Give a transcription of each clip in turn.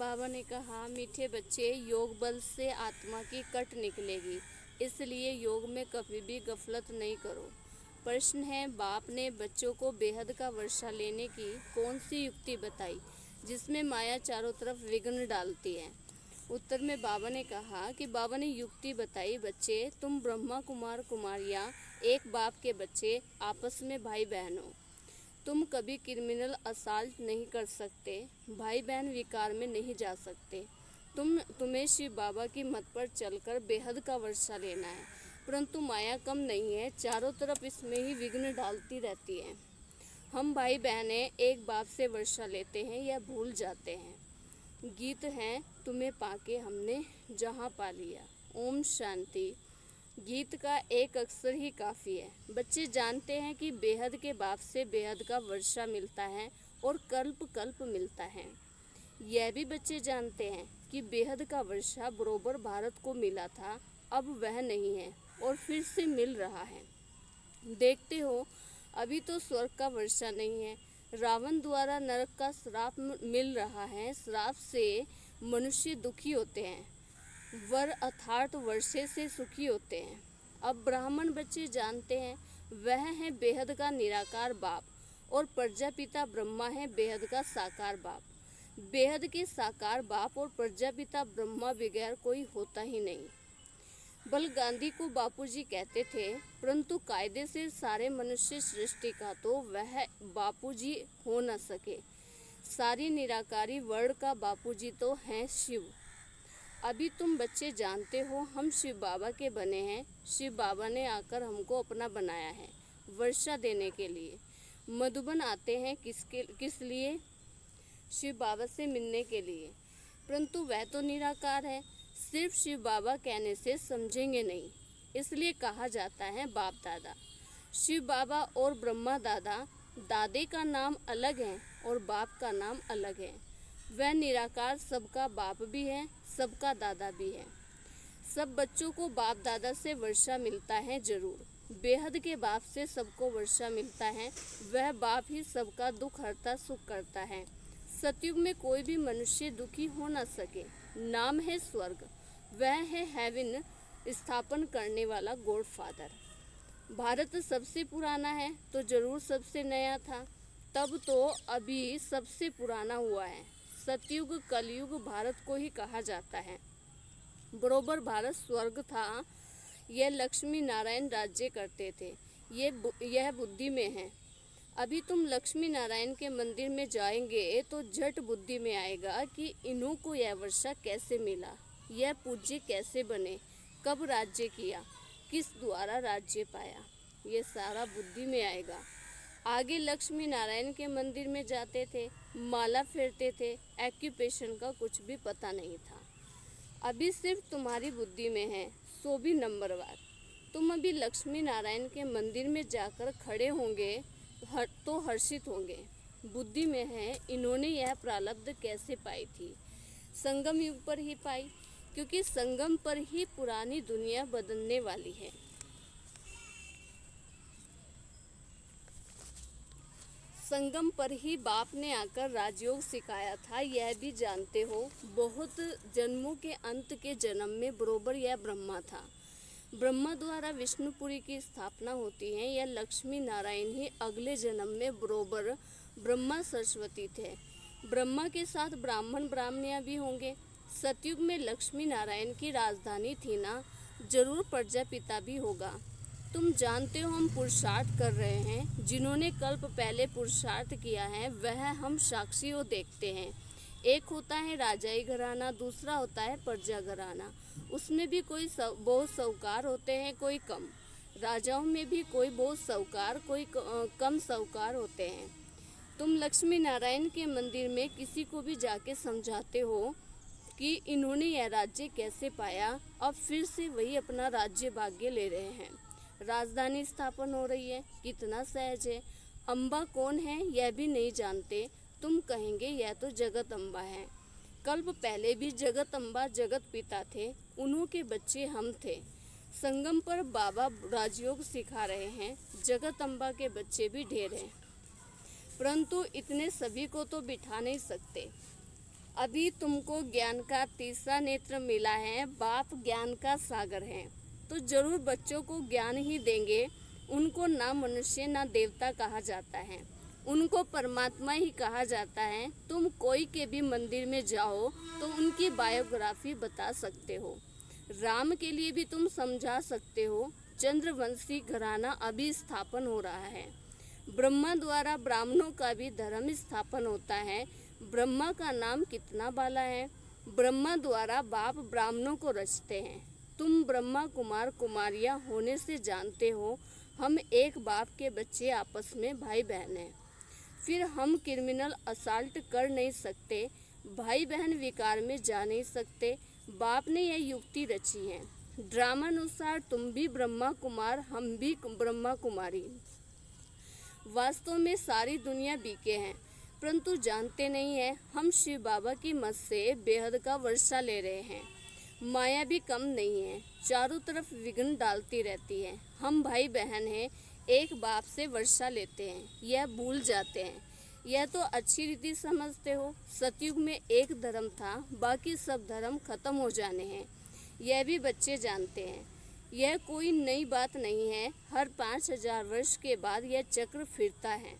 बाबा ने कहा, मीठे बच्चे, योग बल से आत्मा की कट निकलेगी, इसलिए योग में कभी भी गफलत नहीं करो। प्रश्न है, बाप ने बच्चों को बेहद का वर्षा लेने की कौन सी युक्ति बताई जिसमें माया चारों तरफ विघ्न डालती है? उत्तर में बाबा ने कहा कि बाबा ने युक्ति बताई, बच्चे तुम ब्रह्मा कुमार कुमारियाँ एक बाप के बच्चे आपस में भाई बहन हो। तुम कभी क्रिमिनल असाल्ट नहीं कर सकते, भाई बहन विकार में नहीं जा सकते। तुम्हें शिव बाबा की मत पर चलकर बेहद का वर्षा लेना है, परंतु माया कम नहीं है, चारों तरफ इसमें ही विघ्न डालती रहती है। हम भाई बहनें एक बाप से वर्षा लेते हैं या भूल जाते हैं। गीत हैं, तुम्हें पाके हमने जहाँ पा लिया। ओम शांति। गीत का एक अक्षर ही काफ़ी है। बच्चे जानते हैं कि बेहद के बाप से बेहद का वर्षा मिलता है और कल्प कल्प मिलता है। यह भी बच्चे जानते हैं कि बेहद का वर्षा बरोबर भारत को मिला था, अब वह नहीं है और फिर से मिल रहा है। देखते हो, अभी तो स्वर्ग का वर्षा नहीं है, रावण द्वारा नरक का श्राप मिल रहा है। श्राप से मनुष्य दुखी होते हैं, वर अर्थात वर्षे से सुखी होते हैं। अब ब्राह्मण बच्चे जानते हैं, वह है बेहद का निराकार बाप और प्रजापिता ब्रह्मा है बेहद का साकार बाप। बेहद के साकार बाप और प्रजापिता ब्रह्मा बगैर कोई होता ही नहीं। बल गांधी को बापूजी कहते थे, परंतु कायदे से सारे मनुष्य सृष्टि का तो वह बापूजी हो न सके। सारी निराकारी वर्ड का बापूजी तो हैं शिव। अभी तुम बच्चे जानते हो, हम शिव बाबा के बने हैं। शिव बाबा ने आकर हमको अपना बनाया है वर्षा देने के लिए। मधुबन आते हैं किस लिए? शिव बाबा से मिलने के लिए, परंतु वह तो निराकार है, सिर्फ शिव बाबा कहने से समझेंगे नहीं, इसलिए कहा जाता है बाप दादा। शिव बाबा और ब्रह्मा दादा, दादे का नाम अलग है और बाप का नाम अलग है। वह निराकार सबका बाप भी है, सबका दादा भी है। सब बच्चों को बाप दादा से वर्षा मिलता है जरूर। बेहद के बाप से सबको वर्षा मिलता है, वह बाप ही सबका दुख हरता सुख करता है। सतयुग में कोई भी मनुष्य दुखी हो न सके। नाम है स्वर्ग, वह है हेवन स्थापन करने वाला गॉड फादर। भारत सबसे पुराना है तो जरूर सबसे नया था, तब तो अभी सबसे पुराना हुआ है। सतयुग कलयुग भारत को ही कहा जाता है। बरोबर भारत स्वर्ग था, यह लक्ष्मी नारायण राज्य करते थे। यह बुद्धि में है। अभी तुम लक्ष्मी नारायण के मंदिर में जाएंगे तो झट बुद्धि में आएगा कि इन्हों को यह वर्षा कैसे मिला, यह पूज्य कैसे बने, कब राज्य किया, किस द्वारा राज्य पाया, ये सारा बुद्धि में आएगा। आगे लक्ष्मी नारायण के मंदिर में जाते थे, माला फेरते थे, एक्यूपेशन का कुछ भी पता नहीं था। अभी सिर्फ तुम्हारी बुद्धि में है, सो भी नंबरवार। तुम अभी लक्ष्मी नारायण के मंदिर में जाकर खड़े होंगे तो हर्षित होंगे। बुद्धि में है, इन्होंने यह प्रारब्ध कैसे पाई थी? संगम युग पर ही पाई, क्योंकि संगम पर ही पुरानी दुनिया बदलने वाली है। संगम पर ही बाप ने आकर राजयोग सिखाया था, यह भी जानते हो। बहुत जन्मों के अंत के जन्म में बरोबर यह ब्रह्मा था। ब्रह्मा द्वारा विष्णुपुरी की स्थापना होती है। यह लक्ष्मी नारायण ही अगले जन्म में बरोबर ब्रह्मा सरस्वती थे। ब्रह्मा के साथ ब्राह्मण ब्राह्मणियाँ भी होंगे। सतयुग में लक्ष्मी नारायण की राजधानी थी ना, जरूर प्रजापिता भी होगा। तुम जानते हो, हम पुरुषार्थ कर रहे हैं। जिन्होंने कल्प पहले पुरुषार्थ किया है वह हम साक्षियों देखते हैं। एक होता है राजाई घराना, दूसरा होता है प्रजा घराना। उसमें भी कोई बहुत साहूकार होते हैं, कोई कम। राजाओं में भी कोई बहुत साहूकार, कोई कम साहूकार होते हैं। तुम लक्ष्मी नारायण के मंदिर में किसी को भी जाके समझाते हो कि इन्होंने यह राज्य कैसे पाया, अब फिर से वही अपना राज्य भाग्य ले रहे हैं। राजधानी स्थापन हो रही है, कितना सहज है। अम्बा कौन है यह भी नहीं जानते। तुम कहेंगे यह तो जगत अम्बा है। कल्प पहले भी जगत अम्बा जगत पिता थे, उन्हों के बच्चे हम थे। संगम पर बाबा राजयोग सिखा रहे हैं, जगत अम्बा के बच्चे भी ढेर हैं, परंतु इतने सभी को तो बिठा नहीं सकते। अभी तुमको ज्ञान का तीसरा नेत्र मिला है। बाप ज्ञान का सागर है, तो जरूर बच्चों को ज्ञान ही देंगे। उनको ना मनुष्य ना देवता कहा जाता है, उनको परमात्मा ही कहा जाता है। तुम कोई के भी मंदिर में जाओ तो उनकी बायोग्राफी बता सकते हो। राम के लिए भी तुम समझा सकते हो। चंद्रवंशी घराना अभी स्थापन हो रहा है। ब्रह्मा द्वारा ब्राह्मणों का भी धर्म स्थापन होता है। ब्रह्मा का नाम कितना बाला है। ब्रह्मा द्वारा बाप ब्राह्मणों को रचते हैं। तुम ब्रह्मा कुमार कुमारियां होने से जानते हो हम एक बाप के बच्चे, आपस में भाई बहन हैं। फिर हम क्रिमिनल असल्ट कर नहीं सकते, भाई बहन विकार में जा नहीं सकते। बाप ने यह युक्ति रची है। ड्रामानुसार तुम भी ब्रह्मा कुमार, हम भी ब्रह्मा कुमारी। वास्तव में सारी दुनिया बीके हैं, परंतु जानते नहीं है हम शिव बाबा की मत से बेहद का वर्षा ले रहे हैं। माया भी कम नहीं है, चारों तरफ विघ्न डालती रहती है। हम भाई बहन हैं, एक बाप से वर्षा लेते हैं, यह भूल जाते हैं। यह तो अच्छी रीति समझते हो। सतयुग में एक धर्म था, बाकी सब धर्म खत्म हो जाने हैं, यह भी बच्चे जानते हैं। यह कोई नई बात नहीं है। हर 5000 वर्ष के बाद यह चक्र फिरता है।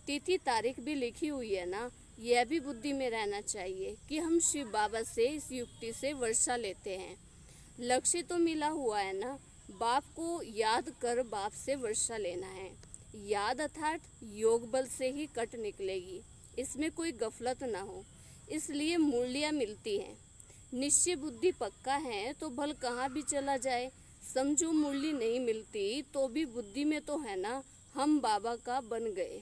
तिथि तारीख भी लिखी हुई है ना। यह भी बुद्धि में रहना चाहिए कि हम शिव बाबा से इस युक्ति से वर्षा लेते हैं। लक्ष्य तो मिला हुआ है ना। बाप को याद कर बाप से वर्षा लेना है। याद अर्थात योग बल से ही कट निकलेगी, इसमें कोई गफलत ना हो। इसलिए मूल्य मिलती है। निश्चय बुद्धि पक्का है तो भल कहाँ भी चला जाए। समझो मूल्य नहीं मिलती तो भी बुद्धि में तो है ना। हम बाबा का बन गए।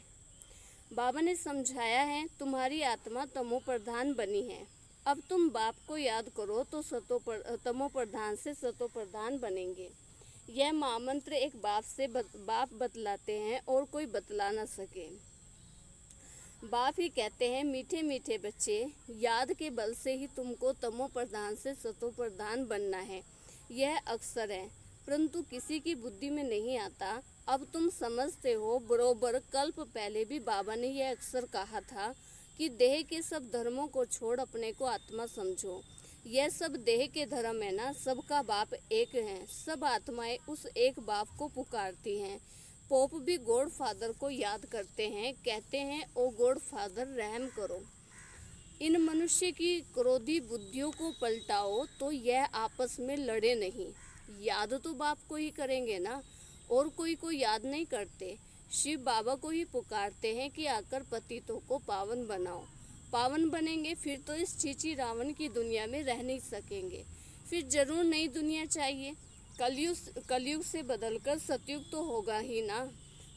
बाबा ने समझाया है तुम्हारी आत्मा तमो प्रधान बनी है। अब तुम बाप को याद करो तो तमो प्रधान से सतो प्रधान बनेंगे। यह महामंत्र एक बाप बतलाते हैं और कोई बतला ना सके। बाप ही कहते हैं मीठे मीठे बच्चे, याद के बल से ही तुमको तमो प्रधान से सतो प्रधान बनना है। यह अक्सर है, परंतु किसी की बुद्धि में नहीं आता। अब तुम समझते हो। बरोबर कल्प पहले भी बाबा ने यह अक्सर कहा था कि देह के सब धर्मों को छोड़ अपने को आत्मा समझो। यह सब देह के धर्म है ना। सबका बाप एक है, सब आत्माएं उस एक बाप को पुकारती हैं। पोप भी गॉड फादर को याद करते हैं, कहते हैं ओ गॉड फादर रहम करो। इन मनुष्य की क्रोधी बुद्धियों को पलटाओ तो यह आपस में लड़े नहीं। याद तो बाप को ही करेंगे ना, और कोई को याद नहीं करते। शिव बाबा को ही पुकारते हैं कि आकर पतितों को पावन बनाओ। पावन बनेंगे फिर तो इस चीची रावण की दुनिया में रह नहीं सकेंगे। फिर जरूर नई दुनिया चाहिए। कलयुग से बदलकर सतयुग तो होगा ही ना।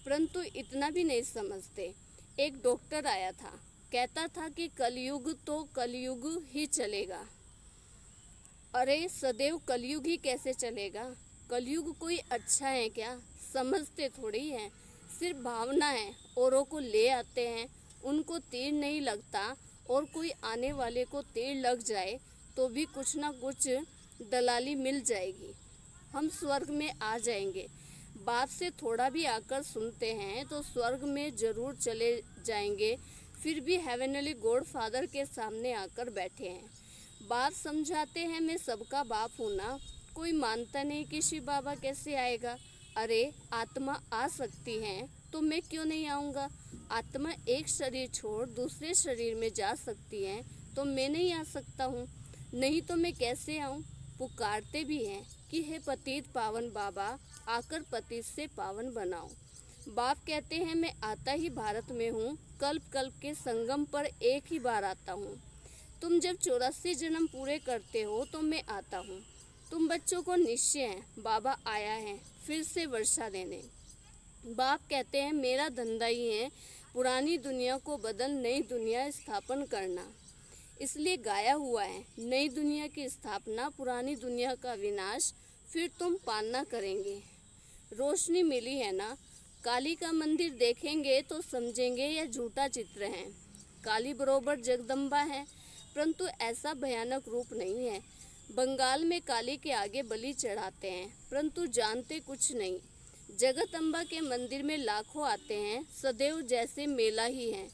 परंतु इतना भी नहीं समझते। एक डॉक्टर आया था, कहता था कि कलयुग तो कलयुग ही चलेगा। अरे सदैव कलयुग ही कैसे चलेगा। कलयुग कोई अच्छा है क्या? समझते थोड़ी हैं, सिर्फ भावना है। औरों को ले आते हैं, उनको तीर नहीं लगता, और कोई आने वाले को तीर लग जाए तो भी कुछ ना कुछ दलाली मिल जाएगी। हम स्वर्ग में आ जाएंगे। बाप से थोड़ा भी आकर सुनते हैं तो स्वर्ग में जरूर चले जाएंगे। फिर भी हेवनली गॉड फादर के सामने आकर बैठे हैं। बाप समझाते हैं मैं सबका बाप हूँ ना। कोई मानता नहीं कि शिव बाबा कैसे आएगा। अरे आत्मा आ सकती है तो मैं क्यों नहीं आऊँगा। आत्मा एक शरीर छोड़ दूसरे शरीर में जा सकती है तो मैं नहीं आ सकता हूँ। नहीं तो मैं कैसे आऊँ। पुकारते भी हैं कि हे पतित पावन बाबा, आकर पतित से पावन बनाओ। बाप कहते हैं मैं आता ही भारत में हूँ। कल्प कल्प के संगम पर एक ही बार आता हूँ। तुम जब 84 जन्म पूरे करते हो तो मैं आता हूँ। तुम बच्चों को निश्चय है बाबा आया है फिर से वर्षा देने। बाप कहते हैं मेरा धंधा ही है पुरानी दुनिया को बदल नई दुनिया स्थापन करना। इसलिए गाया हुआ है नई दुनिया की स्थापना, पुरानी दुनिया का विनाश, फिर तुम पालना करेंगे। रोशनी मिली है ना। काली का मंदिर देखेंगे तो समझेंगे यह झूठा चित्र है। काली बरोबर जगदम्बा है, परंतु ऐसा भयानक रूप नहीं है। बंगाल में काली के आगे बलि चढ़ाते हैं, परंतु जानते कुछ नहीं। जगत अम्बा के मंदिर में लाखों आते हैं, सदैव जैसे मेला ही है।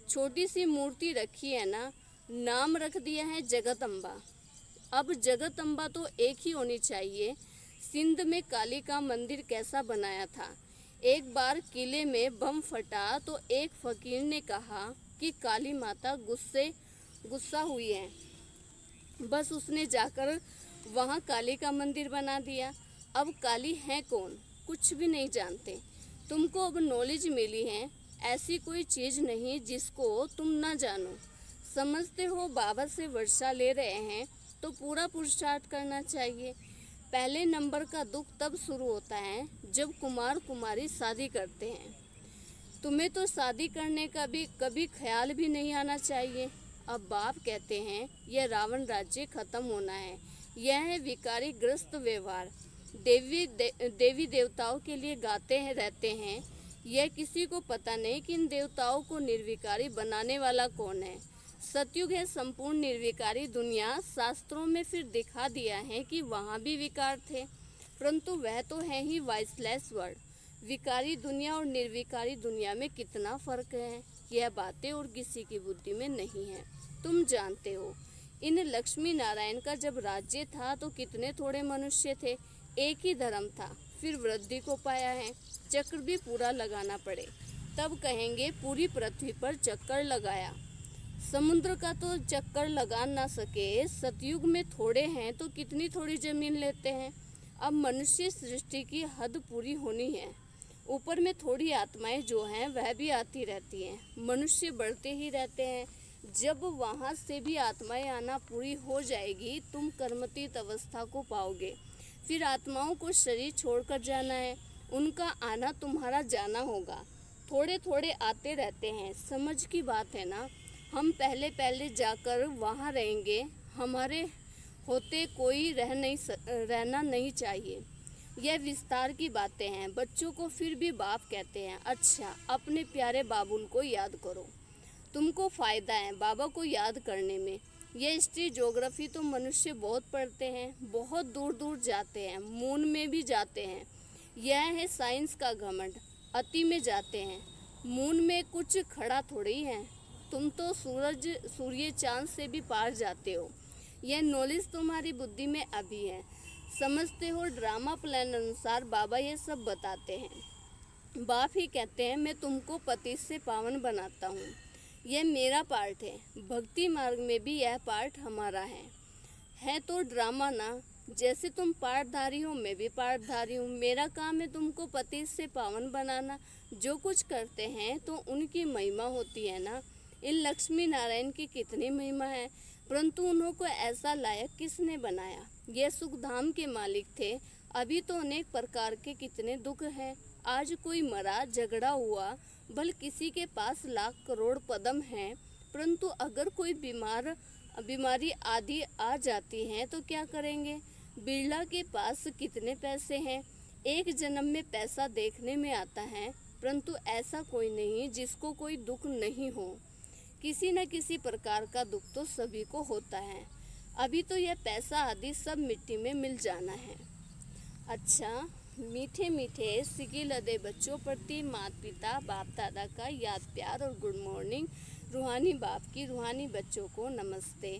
छोटी सी मूर्ति रखी है ना। नाम रख दिया है जगदम्बा। अब जगदम्बा तो एक ही होनी चाहिए। सिंध में काली का मंदिर कैसा बनाया था। एक बार किले में बम फटा तो एक फकीर ने कहा कि काली माता गुस्सा हुई है। बस उसने जाकर वहाँ काली का मंदिर बना दिया। अब काली है कौन, कुछ भी नहीं जानते। तुमको अब नॉलेज मिली है, ऐसी कोई चीज़ नहीं जिसको तुम ना जानो। समझते हो बाबा से वर्षा ले रहे हैं तो पूरा पुरुषार्थ करना चाहिए। पहले नंबर का दुख तब शुरू होता है जब कुमार कुमारी शादी करते हैं। तुम्हें तो शादी करने का भी कभी ख्याल भी नहीं आना चाहिए। अब बाप कहते हैं यह रावण राज्य खत्म होना है। यह है विकारी ग्रस्त व्यवहार। देवी देवताओं के लिए गाते हैं रहते हैं। यह किसी को पता नहीं कि इन देवताओं को निर्विकारी बनाने वाला कौन है। सतयुग है संपूर्ण निर्विकारी दुनिया। शास्त्रों में फिर दिखा दिया है कि वहाँ भी विकार थे, परंतु वह तो है ही वॉइसलेस वर्ड। विकारी दुनिया और निर्विकारी दुनिया में कितना फर्क है, यह बातें और किसी की बुद्धि में नहीं है। तुम जानते हो, इन लक्ष्मी नारायण का जब राज्य था तो कितने थोड़े मनुष्य थे। एक ही धर्म था, फिर वृद्धि को पाया है। चक्र भी पूरा लगाना पड़े तब कहेंगे पूरी पृथ्वी पर चक्कर लगाया। समुद्र का तो चक्कर लगा ना सके। सतयुग में थोड़े हैं तो कितनी थोड़ी जमीन लेते हैं। अब मनुष्य सृष्टि की हद पूरी होनी है। ऊपर में थोड़ी आत्माएं जो हैं वह भी आती रहती हैं। मनुष्य बढ़ते ही रहते हैं। जब वहाँ से भी आत्माएं आना पूरी हो जाएगी तुम कर्मतीत अवस्था को पाओगे। फिर आत्माओं को शरीर छोड़कर जाना है, उनका आना तुम्हारा जाना होगा। थोड़े थोड़े आते रहते हैं, समझ की बात है ना। हम पहले जाकर वहाँ रहेंगे। हमारे होते कोई रहना नहीं चाहिए। यह विस्तार की बातें हैं। बच्चों को फिर भी बाप कहते हैं। अच्छा, अपने प्यारे बाबुल को याद करो, तुमको फ़ायदा है बाबा को याद करने में। यह हिस्ट्री ज्योग्राफी तो मनुष्य बहुत पढ़ते हैं, बहुत दूर दूर जाते हैं, मून में भी जाते हैं। यह है साइंस का घमंड। अति में जाते हैं, मून में कुछ खड़ा थोड़ी है। तुम तो सूर्य चांद से भी पार जाते हो। यह नॉलेज तुम्हारी बुद्धि में अभी है। समझते हो, ड्रामा प्लान अनुसार बाबा ये सब बताते हैं। बाप ही कहते हैं मैं तुमको पति से पावन बनाता हूँ। यह मेरा पार्ट है। भक्ति मार्ग में भी यह पार्ट हमारा है तो ड्रामा ना। जैसे तुम पार्टधारी हो मैं भी पार्टधारी हूँ। मेरा काम है तुमको पति से पावन बनाना। जो कुछ करते हैं तो उनकी महिमा होती है ना। इन लक्ष्मी नारायण की कितनी महिमा है, परंतु उन्होंने ऐसा लायक किसने बनाया। ये सुखधाम के मालिक थे। अभी तो अनेक प्रकार के कितने दुख हैं। आज कोई मरा, झगड़ा हुआ, भल किसी के पास लाख करोड़ पदम हैं, परंतु अगर कोई बीमारी आदि आ जाती है तो क्या करेंगे। बिरला के पास कितने पैसे हैं। एक जन्म में पैसा देखने में आता है, परंतु ऐसा कोई नहीं जिसको कोई दुख नहीं हो। किसी न किसी प्रकार का दुख तो सभी को होता है। अभी तो यह पैसा आदि सब मिट्टी में मिल जाना है। अच्छा, मीठे मीठे सिकी लदे बच्चों प्रति माता पिता बाप दादा का याद प्यार और गुड मॉर्निंग। रूहानी बाप की रूहानी बच्चों को नमस्ते।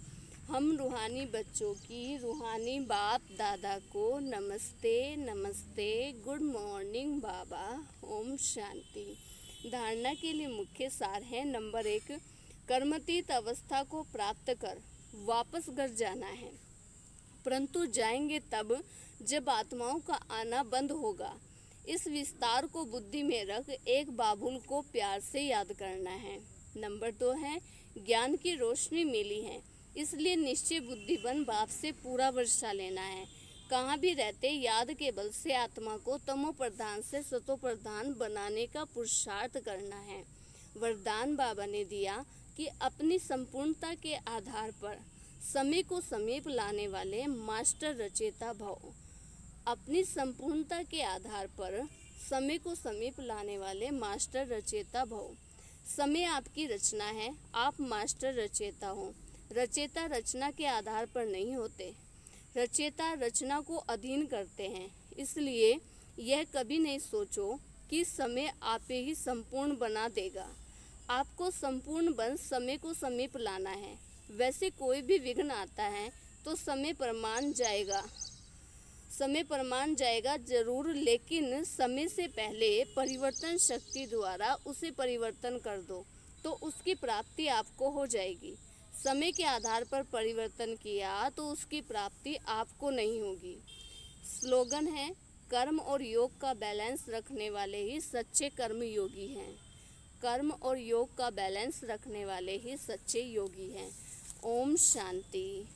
हम रूहानी बच्चों की रूहानी बाप दादा को नमस्ते नमस्ते। गुड मॉर्निंग बाबा। ओम शांति। धारणा के लिए मुख्य सार है। नंबर 1, कर्मतीत अवस्था को प्राप्त कर वापस घर जाना है, परंतु जाएंगे तब जब आत्माओं का आना बंद होगा। इस विस्तार को बुद्धि में रख एक बाबुल को प्यार से याद करना है। नंबर 2 है, ज्ञान की रोशनी मिली है, इसलिए निश्चय बुद्धिमान बाप से पूरा वर्षा लेना है। कहाँ भी रहते याद के बल से आत्मा को तमो प्रधान से सतो प्रधान बनाने का पुरुषार्थ करना है। वरदान बाबा ने दिया कि अपनी संपूर्णता के आधार पर समय को समीप लाने वाले मास्टर रचेता भव। अपनी संपूर्णता के आधार पर समय को समीप लाने वाले मास्टर रचेता भव। समय आपकी रचना है, आप मास्टर रचेता हो। रचेता रचना के आधार पर नहीं होते, रचेता रचना को अधीन करते हैं। इसलिए यह कभी नहीं सोचो कि समय आपे ही संपूर्ण बना देगा। आपको संपूर्ण बन समय को समीप लाना है। वैसे कोई भी विघ्न आता है तो समय पर मान जाएगा जरूर, लेकिन समय से पहले परिवर्तन शक्ति द्वारा उसे परिवर्तन कर दो तो उसकी प्राप्ति आपको हो जाएगी। समय के आधार पर परिवर्तन किया तो उसकी प्राप्ति आपको नहीं होगी। स्लोगन है, कर्म और योग का बैलेंस रखने वाले ही सच्चे कर्मयोगी हैं। कर्म और योग का बैलेंस रखने वाले ही सच्चे योगी हैं। ओम शांति।